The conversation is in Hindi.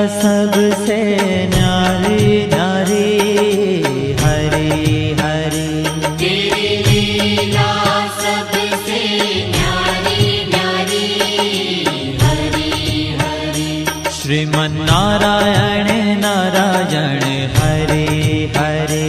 सबसे न्यारी न्यारी हरि हरि। तेरी लीला सबसे न्यारी न्यारी हरि हरि। श्रीमन्नारायण नारायण हरि हरि।